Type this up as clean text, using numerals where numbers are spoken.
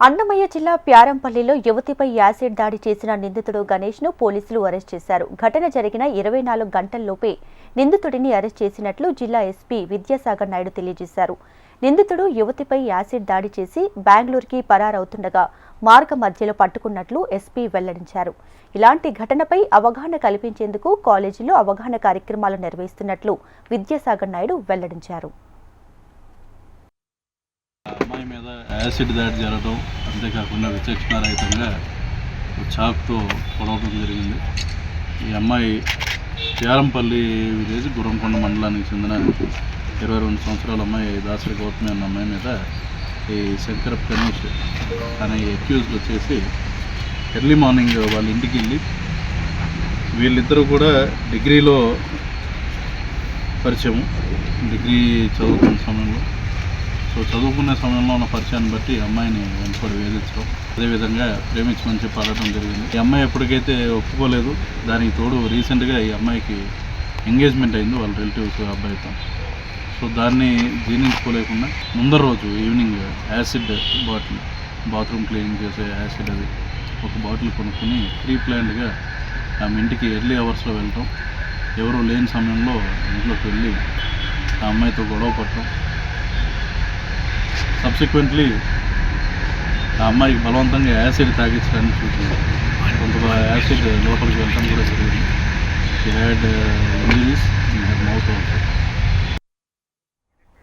అన్నమయ్య జిల్లా ప్యారంపల్లిలో యువతిపై యాసిడ్ దాడి చేసిన నిందితుడు గణేష్ ను పోలీసులు అరెస్ట్ చేశారు. ఘటన జరిగిన 24 గంటల్లోపే నిందితుడిని అరెస్ట్ చేసినట్లు జిల్లా ఎస్పీ విద్యాసాగర్ నాయుడు తెలియజేశారు. నిందితుడు యువతిపై యాసిడ్ దాడి చేసి బెంగళూరుకి పరారవుతుండగా మార్గ మధ్యలో పట్టుకున్నట్లు ఎస్పీ వెల్లడించారు. ఇలాంటి ఘటనపై అవగాహన కల్పించేందుకు కాలేజీలో అవగాహన కార్యక్రమాలు నిర్వహిస్తున్నట్లు విద్యాసాగర్ నాయుడు వెల్లడించారు. అమ్మాయి మీద యాసిడ్ దాడి జరగడం, అంతేకాకుండా విచక్షణారహితంగా చాకుతో పొడవడం జరిగింది. ఈ అమ్మాయి ప్యారంపల్లి విలేజ్ గుర్రంకొండ మండలానికి చెందిన 22 సంవత్సరాల అమ్మాయి దాసరి గౌతమి అన్న అమ్మాయి మీద ఈ శంకరప్ గణేష్ అనే అక్యూజ్డ్ వచ్చేసి ఎర్లీ మార్నింగ్ వాళ్ళ ఇంటికి వెళ్ళి వీళ్ళిద్దరూ కూడా డిగ్రీలో పరిచయం, డిగ్రీ చదువుకున్న సమయంలో చదువుకునే సమయంలో ఉన్న పరిచయాన్ని బట్టి అమ్మాయిని వెంటబడి వేధించడం, అదేవిధంగా ప్రేమించమని చెప్పి అడగడం జరిగింది. ఈ అమ్మాయి ఎప్పటికైతే ఒప్పుకోలేదు. దానికి తోడు రీసెంట్గా ఈ అమ్మాయికి ఎంగేజ్మెంట్ అయింది వాళ్ళ రిలేటివ్స్ అబ్బాయితో. దాన్ని జీర్ణించుకోలేకుండా ముందర రోజు evening acid bottle, bathroom cleaning చేసే యాసిడ్ అది ఒక బాటిల్ కొనుక్కొని ప్రీప్లాన్డ్గా ఆమె ఇంటికి ఎర్లీ అవర్స్లో వెళ్ళటం, ఎవరూ లేని సమయంలో ఇంట్లోకి వెళ్ళి ఆ అమ్మాయితో గొడవ పడటం, సబ్సిక్వెంట్లీ ఆ అమ్మాయికి బలవంతంగా యాసిడ్ తాగించడానికి చూసింది. కొంత యాసిడ్ లోపలికి వెళ్ళడం కూడా జరిగింది. She had injuries in her mouth also.